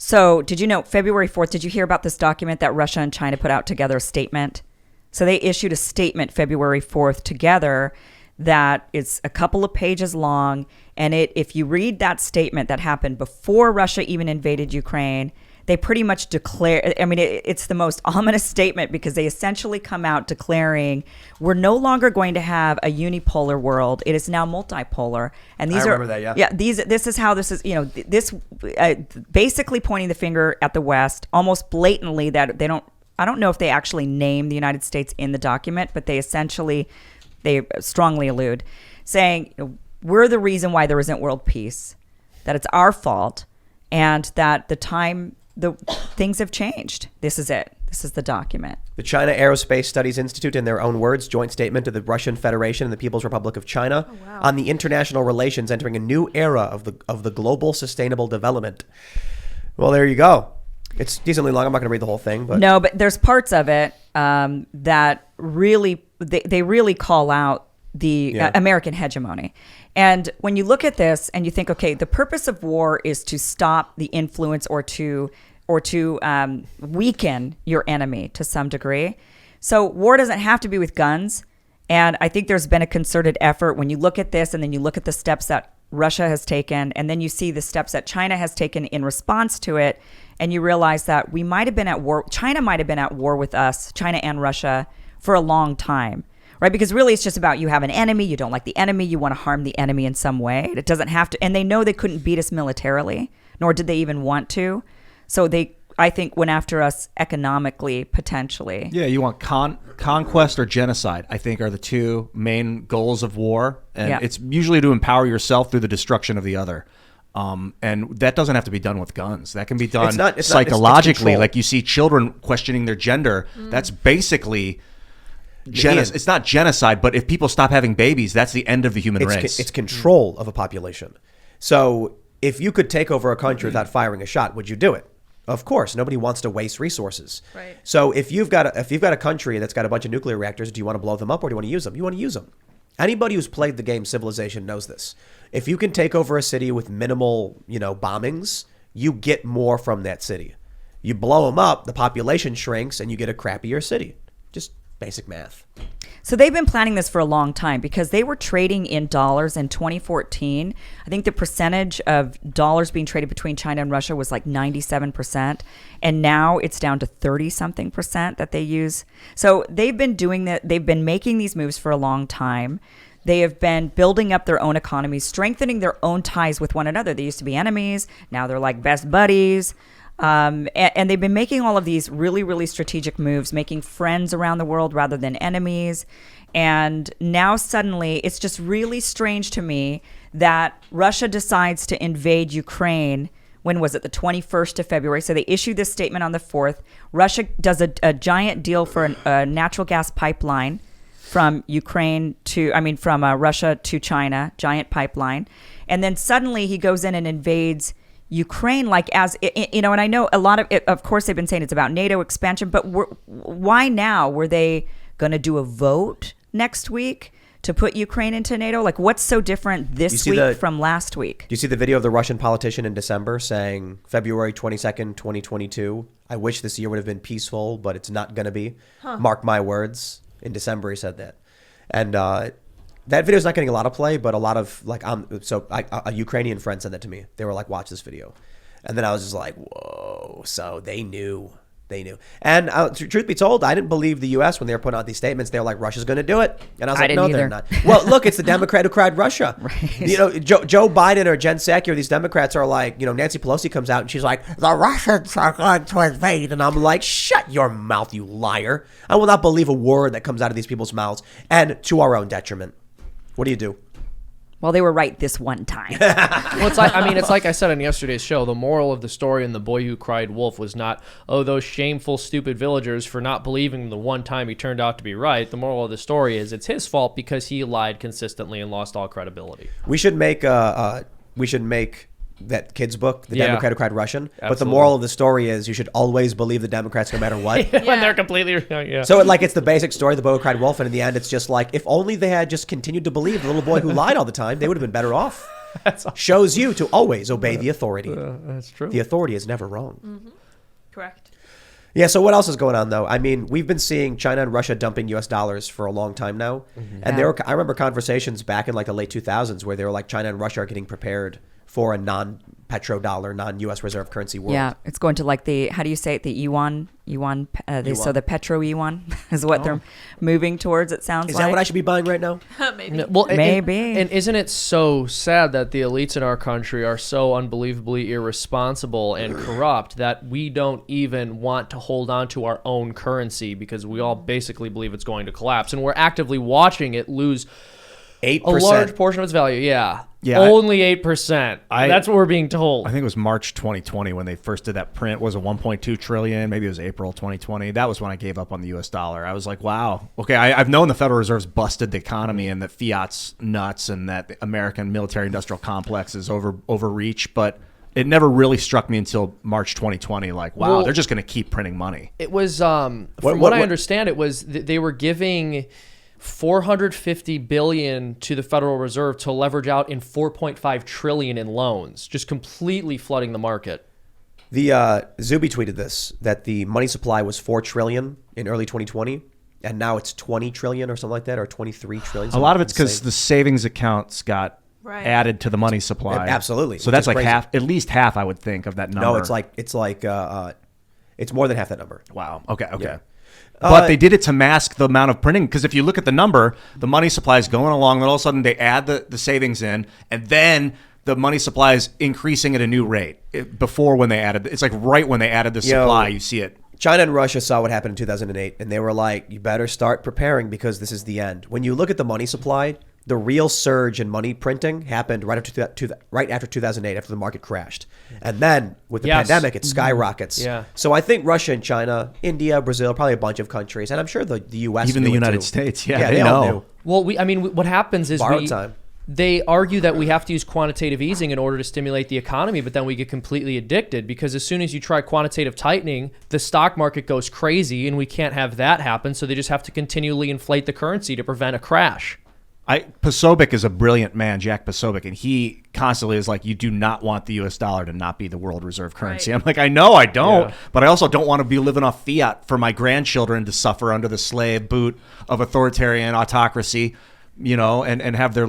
So did you know February 4th, did you hear about this document that Russia and China put out together, a statement? So they issued a statement February 4th together that is a couple of pages long. And if you read that statement that happened before Russia even invaded Ukraine, they pretty much declare, I mean, it's the most ominous statement because they essentially come out declaring we're no longer going to have a unipolar world. It is now multipolar. And these I remember that, yeah. Yeah, this is how this is, this basically pointing the finger at the West, almost blatantly that I don't know if they actually name the United States in the document, but they strongly allude, saying we're the reason why there isn't world peace, that it's our fault, and that the things have changed. This is it. This is the document. The China Aerospace Studies Institute, in their own words, joint statement to the Russian Federation and the People's Republic of China on the international relations entering a new era of the global sustainable development. Well, there you go. It's decently long. I'm not going to read the whole thing, but no, but there's parts of it that really they really call out the American hegemony. And when you look at this and you think, okay, the purpose of war is to stop the influence or to weaken your enemy to some degree. So war doesn't have to be with guns. And I think there's been a concerted effort when you look at this and then you look at the steps that Russia has taken and then you see the steps that China has taken in response to it. And you realize that we might have been at war. China might have been at war with us, China and Russia, for a long time. Right? Because really it's just about you have an enemy, you don't like the enemy, you want to harm the enemy in some way. It doesn't have to, and they know they couldn't beat us militarily, nor did they even want to. So they, I think, went after us economically, potentially. Yeah, you want conquest or genocide, I think, are the two main goals of war. And it's usually to empower yourself through the destruction of the other. And that doesn't have to be done with guns. That can be done psychologically. It's like you see children questioning their gender. That's basically... It's not genocide, but if people stop having babies, that's the end of the human race. It's control of a population. So if you could take over a country without firing a shot, would you do it? Of course. Nobody wants to waste resources. Right. So if you've got a country that's got a bunch of nuclear reactors, do you want to blow them up or do you want to use them? You want to use them. Anybody who's played the game Civilization knows this. If you can take over a city with minimal, bombings, you get more from that city. You blow them up, the population shrinks, and you get a crappier city. Just basic math. So they've been planning this for a long time because they were trading in dollars in 2014. I think the percentage of dollars being traded between China and Russia was like 97%. And now it's down to 30-something% that they use. So they've been doing that. They've been making these moves for a long time. They have been building up their own economies, strengthening their own ties with one another. They used to be enemies. Now they're like best buddies. And they've been making all of these really, really strategic moves, making friends around the world rather than enemies. And now suddenly it's just really strange to me that Russia decides to invade Ukraine. When was it? The 21st of February. So they issued this statement on the 4th. Russia does a giant deal for a natural gas pipeline from from Russia to China, giant pipeline. And then suddenly he goes in and invades Ukraine, and I know a lot of course, they've been saying it's about NATO expansion, but why now? Were they going to do a vote next week to put Ukraine into NATO? Like, what's so different this week from last week? Do you see the video of the Russian politician in December saying, February 22nd, 2022, I wish this year would have been peaceful, but it's not going to be. Mark my words. In December, he said that. And that video is not getting a lot of play, but a lot of a Ukrainian friend sent that to me. They were like, watch this video. And then I was just like, whoa. So they knew. And truth be told, I didn't believe the U.S. when they were putting out these statements. They were like, Russia's going to do it. And I was like, no, they're not. Well, look, it's the Democrat who cried Russia. Right. Joe Biden or Jen Psaki or these Democrats are like, Nancy Pelosi comes out and she's like, the Russians are going to invade. And I'm like, shut your mouth, you liar. I will not believe a word that comes out of these people's mouths, and to our own detriment. What do you do? Well, they were right this one time. Well, it's like I said on yesterday's show, the moral of the story in The Boy Who Cried Wolf was not, those shameful, stupid villagers for not believing the one time he turned out to be right. The moral of the story is it's his fault because he lied consistently and lost all credibility. We should make that kid's book, The Democrat Who Cried Russian. Absolutely. But the moral of the story is you should always believe the Democrats no matter what. When they're completely So it's the basic story, The Boy Who Cried Wolf, and in the end it's just like, if only they had just continued to believe the little boy who lied all the time, they would have been better off. shows you to always obey the authority. That's true. The authority is never wrong. Correct. Yeah, so what else is going on, though? I mean, we've been seeing China and Russia dumping U.S. dollars for a long time now. And I remember conversations back in like the late 2000s where they were like, China and Russia are getting prepared for a non-petrodollar, non-U.S. reserve currency world. Yeah, it's going to like the, how do you say it, the yuan. So the petro yuan is what they're moving towards, it sounds like. Is that what I should be buying right now? Maybe. Well, Maybe. And isn't it so sad that the elites in our country are so unbelievably irresponsible and corrupt that we don't even want to hold on to our own currency because we all basically believe it's going to collapse, and we're actively watching it lose 8%. a large portion of its value. Yeah. Yeah, Only 8%. That's what we're being told. I think it was March 2020 when they first did that print. Was it 1.2 trillion? Maybe it was April 2020. That was when I gave up on the U.S. dollar. I was like, wow. Okay, I've known the Federal Reserve's busted the economy and that fiat's nuts and that the American military-industrial complex is overreach, but it never really struck me until March 2020. Like, wow, they're just going to keep printing money. It was, from what I understand, it was they were giving $450 billion to the Federal Reserve to leverage out in $4.5 trillion in loans, just completely flooding the market. The Zuby tweeted this, that the money supply was $4 trillion in early 2020, and now it's 20 trillion or something like that, or 23 trillion. A lot of it's because the savings accounts got added to the money supply. Absolutely. So that's like crazy. At least half, I would think, of that number. No, it's more than half that number. Wow. Okay. Yeah. But they did it to mask the amount of printing, because if you look at the number, the money supply is going along, then all of a sudden they add the savings in, and then the money supply is increasing at a new rate. Before when they added, it's like right when they added the supply, you see it. China and Russia saw what happened in 2008, and they were like, you better start preparing because this is the end. When you look at the money supply, the real surge in money printing happened right after 2008, after the market crashed. And then with the pandemic, it skyrockets. Yeah. So I think Russia and China, India, Brazil, probably a bunch of countries, and I'm sure the U.S. Even the United States, they all know. knew. Well, what happens is Borrowed time. They argue that we have to use quantitative easing in order to stimulate the economy, but then we get completely addicted because as soon as you try quantitative tightening, the stock market goes crazy, and we can't have that happen, so they just have to continually inflate the currency to prevent a crash. Posobiec is a brilliant man, Jack Posobiec, and he constantly is like, you do not want the U.S. dollar to not be the world reserve currency. Right. I'm like, I know I don't, but I also don't want to be living off fiat for my grandchildren to suffer under the slave boot of authoritarian autocracy, and have their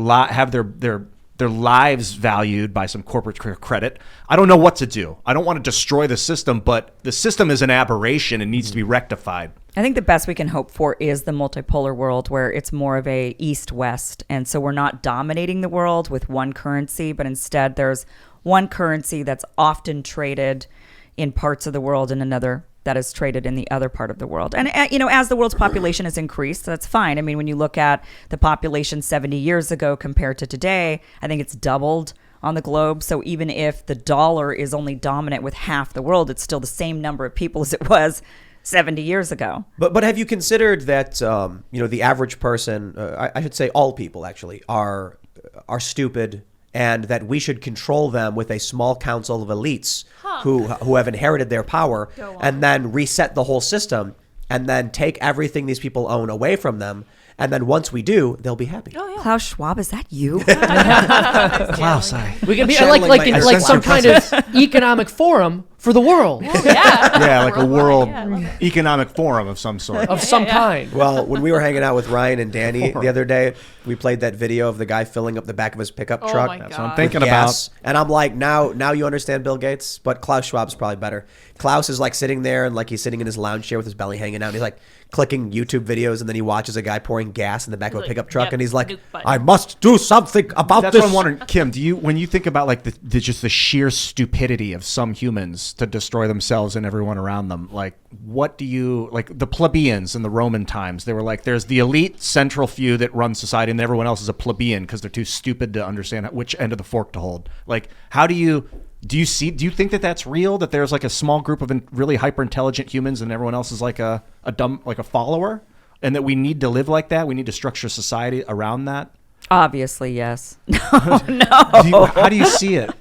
lives valued by some corporate credit. I don't know what to do. I don't want to destroy the system, but the system is an aberration and needs to be rectified. I think the best we can hope for is the multipolar world where it's more of a east-west. And so we're not dominating the world with one currency, but instead there's one currency that's often traded in parts of the world and another that is traded in the other part of the world. And, as the world's population has increased, that's fine. I mean, when you look at the population 70 years ago compared to today, I think it's doubled on the globe. So even if the dollar is only dominant with half the world, it's still the same number of people as it was 70 years ago. But have you considered that the average person, I should say all people actually, are stupid, and that we should control them with a small council of elites who have inherited their power, and then reset the whole system, and then take everything these people own away from them. And then once we do, they'll be happy. Oh, yeah. Klaus Schwab, is that you? Klaus, we can be like some kind of economic forum for the world. Yeah, like a world economic forum of some sort. Of some kind. Well, when we were hanging out with Ryan and Danny the other day, we played that video of the guy filling up the back of his pickup truck. My God. That's what I'm thinking gas. about. And I'm like, now you understand Bill Gates, but Klaus Schwab's probably better. Klaus is like sitting there and like he's sitting in his lounge chair with his belly hanging out. And he's like clicking YouTube videos, and then he watches a guy pouring gas in the back of a pickup truck, and he's like, I must do something about this. That's what I'm wondering, Kim. When you think about like just the sheer stupidity of some humans to destroy themselves and everyone around them, like what do you like? The plebeians in the Roman times, they were like, there's the elite central few that run society, and everyone else is a plebeian because they're too stupid to understand which end of the fork to hold. Like, how do you think that that's real? That there's like a small group of really hyper intelligent humans, and everyone else is like a dumb, like a follower, and that we need to live like that? We need to structure society around that. Obviously, yes. No. How do you see it?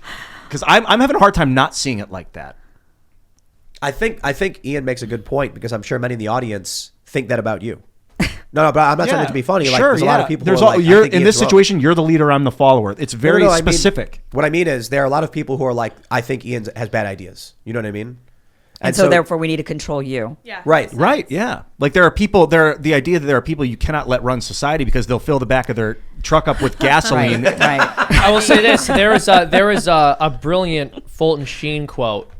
Because I'm having a hard time not seeing it like that. I think Ian makes a good point, because I'm sure many in the audience think that about you. No, but I'm not saying it to be funny. Like, Sure, there's a lot of people. There's who are like, you're I think in Ian's this wrong. situation. You're the leader. I'm the follower. It's very No, I mean, specific. what I mean is there are a lot of people who are like, I think Ian has bad ideas. You know what I mean? And so therefore we need to control you. Yeah. Right. Yeah. Like there are people. The idea that there are people you cannot let run society because they'll fill the back of their truck up with gasoline. Right. I will say this: there is a brilliant Fulton Sheen quote.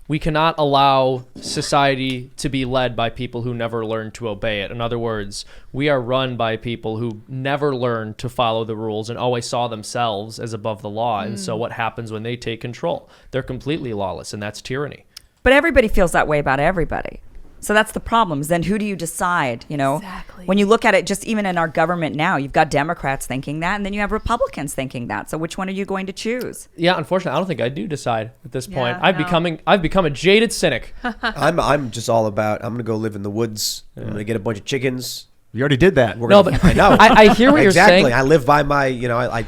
We cannot allow society to be led by people who never learn to obey it. In other words, we are run by people who never learned to follow the rules and always saw themselves as above the law. And so what happens when they take control? They're completely lawless, and that's tyranny. But everybody feels that way about everybody. So that's the problem. Is then who do you decide? You know, Exactly. when you look at it, just even in our government now, you've got Democrats thinking that, and then you have Republicans thinking that. So which one are you going to choose? Yeah, unfortunately, I don't think I do decide at this point. Yeah, I've become a jaded cynic. I'm just all about. I'm gonna go live in the woods. I'm gonna get a bunch of chickens. You already did that. We're No, gonna, but I know. I hear what you're exactly. saying. I live by my.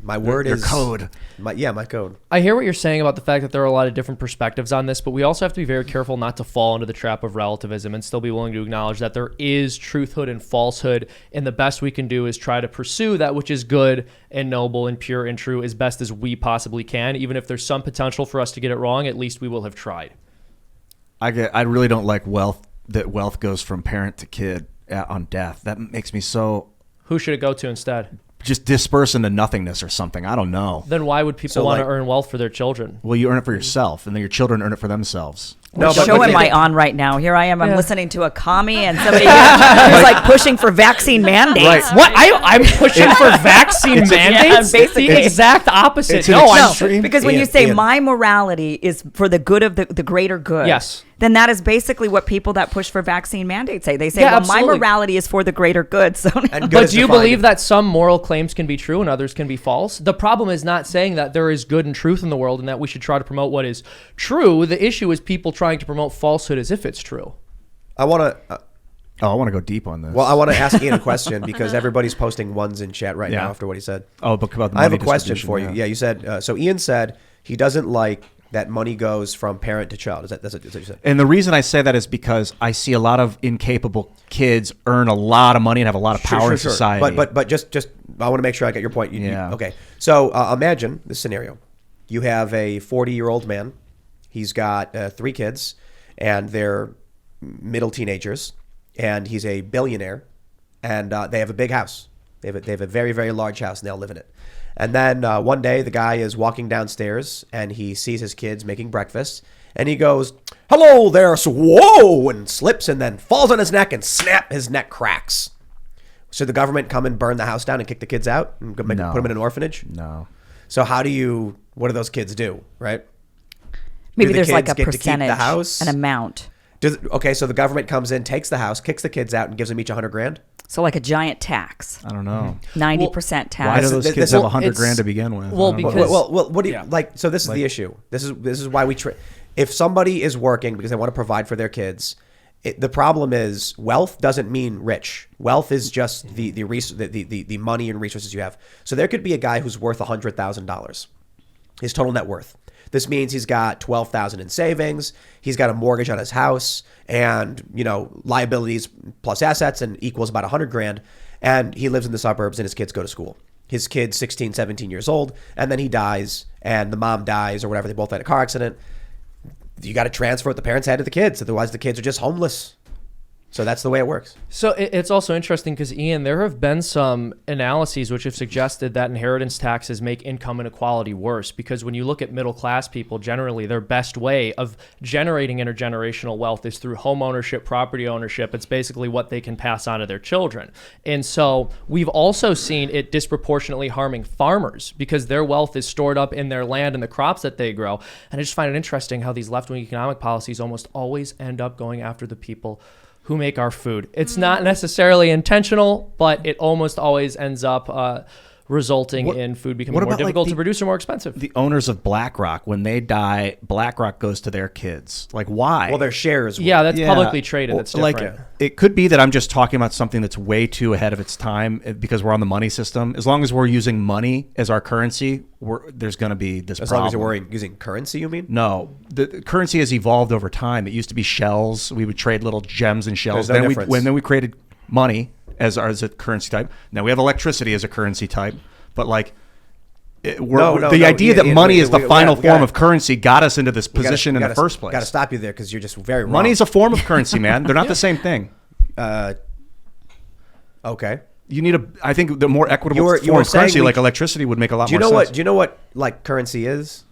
My word Your is code. My code. I hear what you're saying about the fact that there are a lot of different perspectives on this, but we also have to be very careful not to fall into the trap of relativism and still be willing to acknowledge that there is truthhood and falsehood, and the best we can do is try to pursue that which is good and noble and pure and true as best as we possibly can. Even if there's some potential for us to get it wrong, at least we will have tried. I really don't like that wealth goes from parent to kid on death. That makes me so Who should it go to instead? just disperse into nothingness or something. I don't know. Then why would people So, want to like- earn wealth for their children? Well, you earn it for yourself, and then your children earn it for themselves. What but- show but- am I on right now? Here I am. I'm Yeah. listening to a commie and somebody who's like pushing for vaccine mandates. Right. What? I'm pushing for vaccine mandates? basically. The exact opposite. It's an No, I'm extreme- Because when Ian, you say Ian. my morality is for the good of the greater good, Yes. then that is basically what people that push for vaccine mandates say. They say, Yeah, well, absolutely. my morality is for the greater good. So And good But is do you defined believe in- that some moral claims can be true and others can be false? The problem is not saying that there is good and truth in the world and that we should try to promote what is true. The issue is people trying to promote falsehood as if it's true. I want to. Oh, I want to go deep on this. Well, I want to ask Ian a question because everybody's posting ones in chat right Yeah. now after what he said. oh, but about the I have a money question distribution, for you. Yeah, you said so. Ian said he doesn't like that money goes from parent to child. Is that what you said? And the reason I say that is because I see a lot of incapable kids earn a lot of money and have a lot of power in society. But just I want to make sure I get your point. Yeah. Okay. So imagine this scenario: you have a 40-year-old man. He's got 3 kids, and they're middle teenagers, and he's a billionaire, and they have a big house. They have a very, very large house, and they all live in it. And then one day, the guy is walking downstairs, and he sees his kids making breakfast, and he goes, "Hello there, so whoa," and slips, and then falls on his neck, and snap, his neck cracks. Should the government come and burn the house down and kick the kids out and put No. them in an orphanage? no. So what do those kids do, right? maybe Do the there's like a kids get to keep percentage, the house? an amount. Okay, so the government comes in, takes the house, kicks the kids out, and gives them each $100,000. So like a giant tax, I don't know. 90% tax. Why do those this- kids this- have $100,000 it's- to begin with? well, I don't know. because- Well, what do you like? So this is the issue. This is why if somebody is working because they want to provide for their kids, the problem is wealth doesn't mean rich. Wealth is just the money and resources you have. So there could be a guy who's worth $100,000, his total net worth. This means he's got $12,000 in savings. He's got a mortgage on his house, and liabilities plus assets, and equals about $100,000. And he lives in the suburbs, and his kids go to school. His kid's 16, 17 years old, and then he dies, and the mom dies, or whatever. They both had a car accident. You got to transfer what the parents had to the kids, otherwise the kids are just homeless. So that's the way it works. So it's also interesting because, Ian, there have been some analyses which have suggested that inheritance taxes make income inequality worse, because when you look at middle class people, generally their best way of generating intergenerational wealth is through home ownership, property ownership. It's basically what they can pass on to their children. And so we've also seen it disproportionately harming farmers because their wealth is stored up in their land and the crops that they grow. And I just find it interesting how these left-wing economic policies almost always end up going after the people who make our food. It's not necessarily intentional, but it almost always ends up resulting in food becoming what more about, like, difficult to the- produce or more expensive. The owners of BlackRock, when they die, BlackRock goes to their kids. Like, why? Well, their shares. Yeah, that's Yeah. publicly traded. That's different. Like, it could be that I'm just talking about something that's way too ahead of its time because we're on the money system. As long as we're using money as our currency, there's going to be this as problem. long as you're using currency, you mean? No, the currency has evolved over time. It used to be shells. We would trade little gems and shells. There's no then difference. then we created money, as a currency type. Now we have electricity as a currency type, but like the idea that money is the final form of currency got us into this position in the first place. Got to stop you there because you're just very wrong. Money's a form of currency, man. They're not the same thing. Okay. You need I think the more equitable form of currency, like electricity, would make a lot more sense. Do you know what like currency is?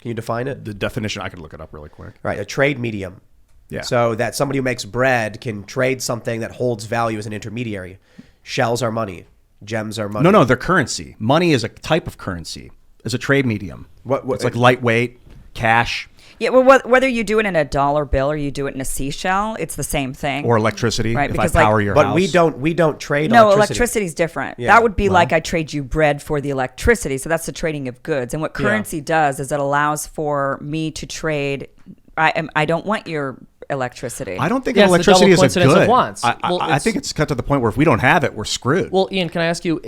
Can you define it? The definition, I could look it up really quick. Right, a trade medium. Yeah. So that somebody who makes bread can trade something that holds value as an intermediary. Shells are money. Gems are money. No, they're currency. Money is a type of currency. It's a trade medium. It's like lightweight, cash. Yeah, well, whether you do it in a dollar bill or you do it in a seashell, it's the same thing. Or electricity, right? If because I power your house. But we don't trade No, electricity. electricity's different. That would be like I trade you bread for the electricity. So that's the trading of goods. And what currency does is it allows for me to trade. I don't want your electricity. I don't think electricity is a good. Of wants. I think it's cut to the point where if we don't have it, we're screwed. Well, Ian, can I ask you,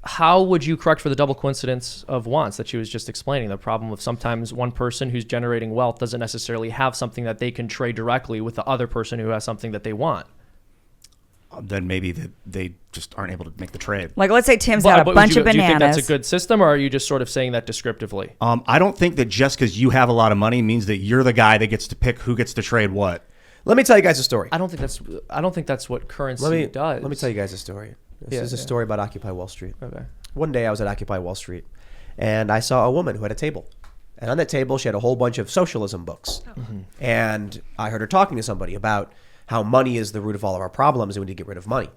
how would you correct for the double coincidence of wants that she was just explaining? The problem of sometimes one person who's generating wealth doesn't necessarily have something that they can trade directly with the other person who has something that they want. Then maybe they just aren't able to make the trade. Like, let's say Tim's got a bunch of bananas. Do you think that's a good system, or are you just sort of saying that descriptively? I don't think that just because you have a lot of money means that you're the guy that gets to pick who gets to trade what. Let me tell you guys a story. I don't think that's what currency does. Let me tell you guys a story. This is a story about Occupy Wall Street. Okay. One day I was at Occupy Wall Street, and I saw a woman who had a table. And on that table, she had a whole bunch of socialism books. Mm-hmm. And I heard her talking to somebody about how money is the root of all of our problems, and we need to get rid of money.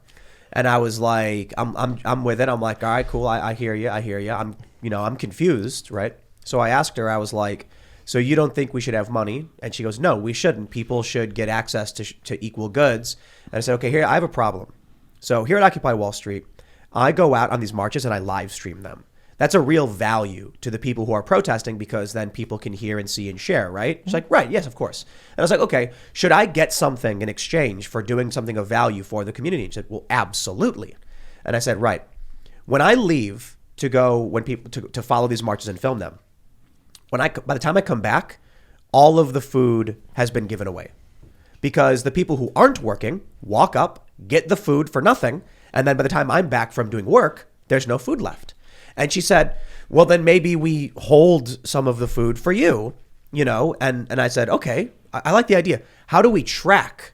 And I was like, I'm with it. I'm like, all right, cool. I hear you. I'm confused, right? So I asked her. I was like, so you don't think we should have money? And she goes, no, we shouldn't. People should get access to equal goods. And I said, okay, here I have a problem. So here at Occupy Wall Street, I go out on these marches and I live stream them. That's a real value to the people who are protesting because then people can hear and see and share, right? She's like, right, yes, of course. And I was like, okay, should I get something in exchange for doing something of value for the community? And she said, well, absolutely. And I said, right. When I leave to go, when people to follow these marches and film them, by the time I come back, all of the food has been given away. Because the people who aren't working walk up, get the food for nothing, and then by the time I'm back from doing work, there's no food left. And she said, well, then maybe we hold some of the food for you, and I said, okay, I like the idea. How do we track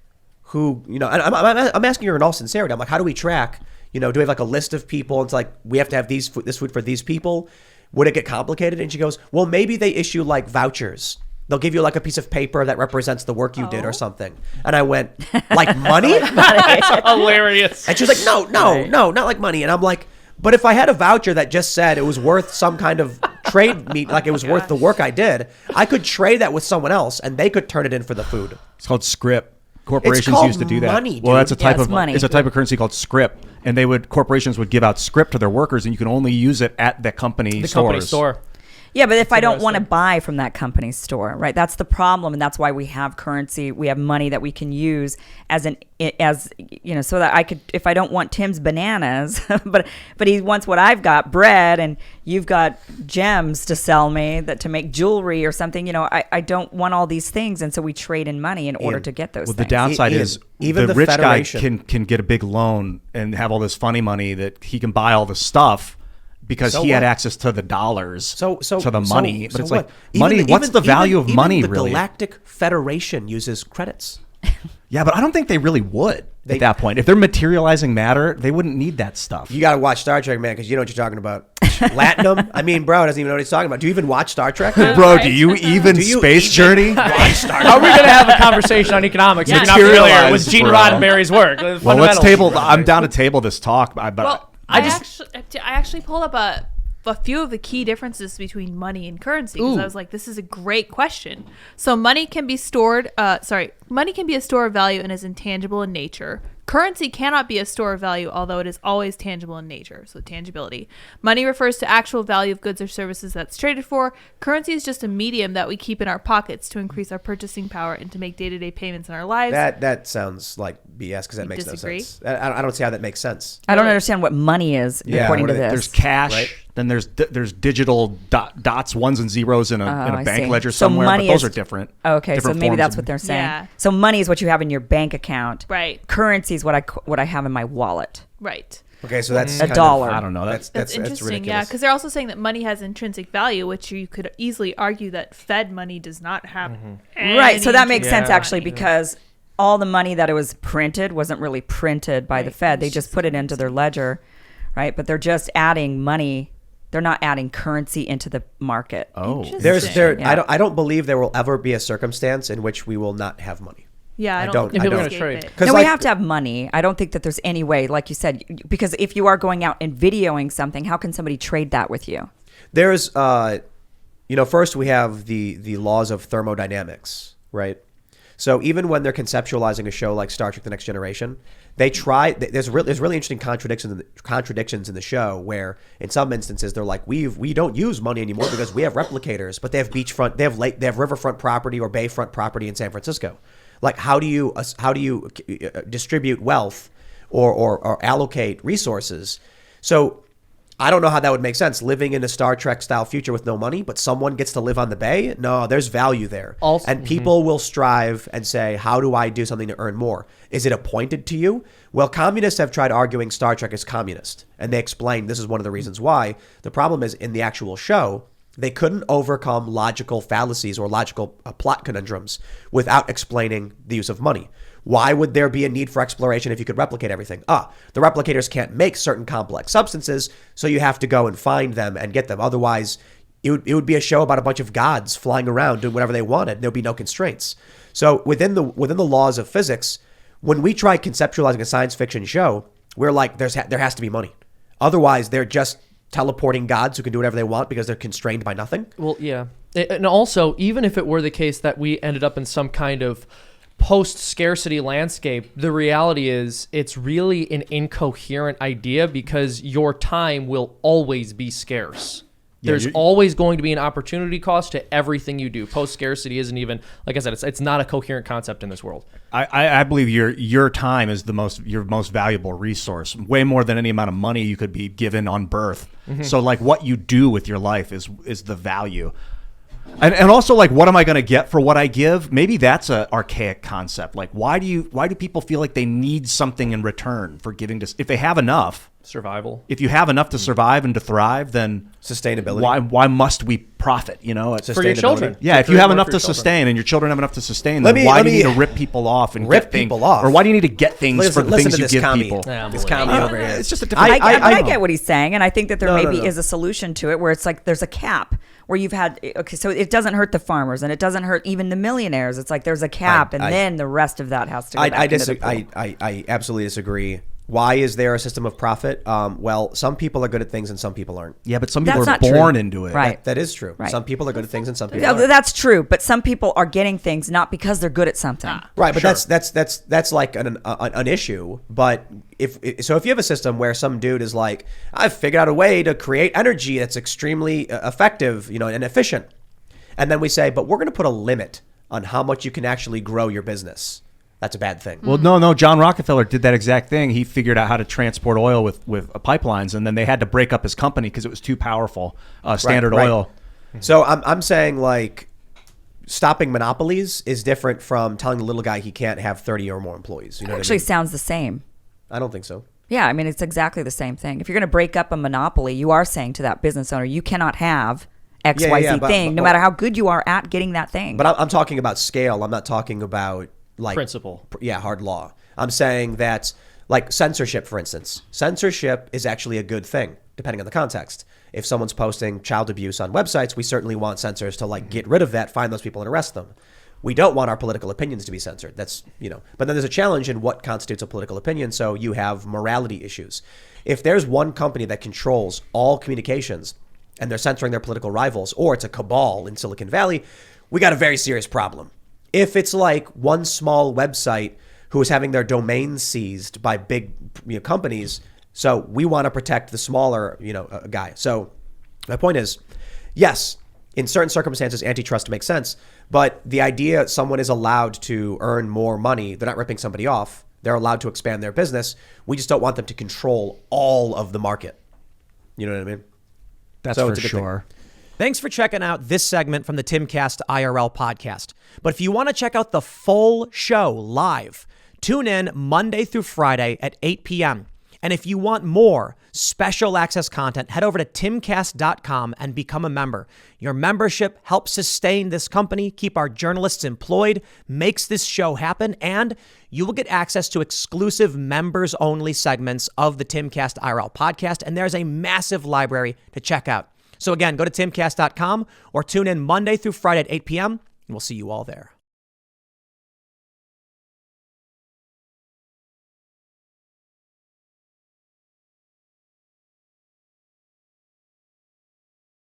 who, and I'm asking her in all sincerity. I'm like, how do we track, do we have like a list of people? It's like, we have to have this food for these people. Would it get complicated? And she goes, well, maybe they issue like vouchers. They'll give you like a piece of paper that represents the work you did or something. And I went, like money? That's hilarious. And she was like, no, not like money. And I'm like, but if I had a voucher that just said it was worth some kind of trade meet, like it was worth the work I did, I could trade that with someone else and they could turn it in for the food. It's called Scrip. Corporations it's called used to do that. Money, dude. Well, that's a type of money. It's a type of currency called Scrip, and corporations would give out Scrip to their workers, and you can only use it at the company store. Yeah, but if I don't want to buy from that company's store, right? That's the problem, and that's why we have currency. We have money that we can use so that I could, if I don't want Tim's bananas, but he wants what I've got, bread, and you've got gems to sell me to make jewelry or something. I don't want all these things, and so we trade in money in order to get those things. The downside is even the the rich Federation guy can get a big loan and have all this funny money that he can buy all this stuff. Because he had access to the dollars, to the money. But it's like, money, what's the value of money, really? The Galactic Federation uses credits. Yeah, but I don't think they really would at that point. If they're materializing matter, they wouldn't need that stuff. You got to watch Star Trek, man, because you know what you're talking about. Latinum? I mean, bro doesn't even know what he's talking about. Do you even watch Star Trek? Bro, do you even Space Journey? Watch Star Trek? How are we going to have a conversation on economics if you're not familiar with Gene Roddenberry's work? Well, let's table. I'm down to table this talk. I actually pulled up a few of the key differences between money and currency because I was like, this is a great question. So money can be money can be a store of value and is intangible in nature. Currency cannot be a store of value, although it is always tangible in nature, so tangibility. Money refers to actual value of goods or services that's traded for. Currency is just a medium that we keep in our pockets to increase our purchasing power and to make day-to-day payments in our lives. That sounds like BS because that makes no sense. I don't see how that makes sense. I don't understand what money is according to this. There's cash. Right? Then there's digital dots, ones and zeros in a bank ledger so somewhere, money but those are different. Okay, different so maybe forms that's of- what they're saying. Yeah. So money is what you have in your bank account. Right. Currency currency is what I have in my wallet. Right. Okay, so that's A dollar. I don't know. That's interesting, ridiculous. yeah, because they're also saying that money has intrinsic value, which you could easily argue that Fed money does not have. Right. So that makes sense Yeah. actually, because all the money that it was printed wasn't really printed by the Right. Fed. They just put it into their ledger, right? But they're just adding money. They're not adding currency into the market. Oh. Interesting. Yeah. I don't believe there will ever be a circumstance in which we will not have money. Yeah, I I don't. don't- think I we don't. escape Trade. it. 'Cause No, we like- have to have money. I don't think that there's any way, like you said, because if you are going out and videoing something, how can somebody trade that with you? There's, first we have the laws of thermodynamics, right? So even when they're conceptualizing a show like Star Trek: The Next Generation, they try. There's really interesting contradictions in the show where, in some instances, they're like, we don't use money anymore because we have replicators, but they have beachfront, they have riverfront property or bayfront property in San Francisco. Like, how do you distribute wealth or allocate resources? So I don't know how that would make sense, living in a Star Trek style future with no money, but someone gets to live on the bay. No, there's value there. Also- and people will strive and say, how do I do something to earn more? Is it appointed to you? Well, communists have tried arguing Star Trek is communist, and they explained this is one of the reasons why. The problem is in the actual show, they couldn't overcome logical fallacies or logical plot conundrums without explaining the use of money. Why would there be a need for exploration if you could replicate everything? The replicators can't make certain complex substances, so you have to go and find them and get them. Otherwise, it would be a show about a bunch of gods flying around doing whatever they wanted. There'd be no constraints. So within the laws of physics, when we try conceptualizing a science fiction show, we're like, there has to be money. Otherwise, they're just teleporting gods who can do whatever they want because they're constrained by nothing. Well, yeah. And also, even if it were the case that we ended up in some kind of post-scarcity landscape, the reality is it's really an incoherent idea because your time will always be scarce. There's always going to be an opportunity cost to everything you do. Post-scarcity isn't even, like I said, it's not a coherent concept in this world. I believe your time is your most valuable resource, way more than any amount of money you could be given on birth. So like what you do with your life is the value. And also, like, what am I going to get for what I give? Maybe that's an archaic concept. Like, why do people feel like they need something in return for giving to? If they have enough, Survival. if you have enough to survive and to thrive, then Sustainability. Why must we profit? You know, it's For your children. yeah. To If you create have more enough for to your children. sustain and your children have enough to sustain, Let then me- why let do you me need to rip people off and rip get things, people off? or why do you need to get things for the Listen things to you this give commie. people? This commie over here. It's just a different. I get what he's saying, and I think that there No, maybe no. is a solution to it where it's like there's a cap where you've had, okay, so it doesn't hurt the farmers and it doesn't hurt even the millionaires. It's like there's a cap, and then the rest of that has to go back into the pool. I absolutely disagree. Why is there a system of profit? Well, some people are good at things and some people aren't. Yeah, but some people That's are not true. born into it. Right. That is true. Right. Some people are good at things and some people Yeah, aren't. that's true, but some people are getting things not because they're good at something. Right, but that's like an issue. But if you have a system where some dude is like, I've figured out a way to create energy that's extremely effective, and efficient, and then we say, but we're going to put a limit on how much you can actually grow your business. That's a bad thing. Well, no. John Rockefeller did that exact thing. He figured out how to transport oil with pipelines, and then they had to break up his company because it was too powerful. Standard Right. Oil. So I'm saying, like, stopping monopolies is different from telling the little guy he can't have 30 or more employees. You know Actually, what sounds the same. I don't think so. Yeah, I mean, it's exactly the same thing. If you're going to break up a monopoly, you are saying to that business owner, you cannot have XYZ Yeah, thing, no matter how good you are at getting that thing. But I'm talking about scale. I'm not talking about, like, Principle. Yeah, hard law. I'm saying that, like, censorship, for instance. Censorship is actually a good thing, depending on the context. If someone's posting child abuse on websites, we certainly want censors to, like, get rid of that, find those people and arrest them. We don't want our political opinions to be censored. That's, but then there's a challenge in what constitutes a political opinion. So you have morality issues. If there's one company that controls all communications and they're censoring their political rivals, or it's a cabal in Silicon Valley, we got a very serious problem. If it's like one small website who is having their domain seized by big companies, so we want to protect the smaller guy. So my point is, yes, in certain circumstances, antitrust makes sense, but the idea someone is allowed to earn more money, they're not ripping somebody off, they're allowed to expand their business. We just don't want them to control all of the market. You know what I mean? That's So for it's a good thing. sure. Thanks for checking out this segment from the Timcast IRL podcast. But if you want to check out the full show live, Tune in Monday through Friday at 8 p.m. And if you want more special access content, head over to timcast.com and become a member. Your membership helps sustain this company, keep our journalists employed, makes this show happen, and you will get access to exclusive members-only segments of the Timcast IRL podcast, and there's a massive library to check out. So again, go to timcast.com or tune in Monday through Friday at 8 p.m., and we'll see you all there.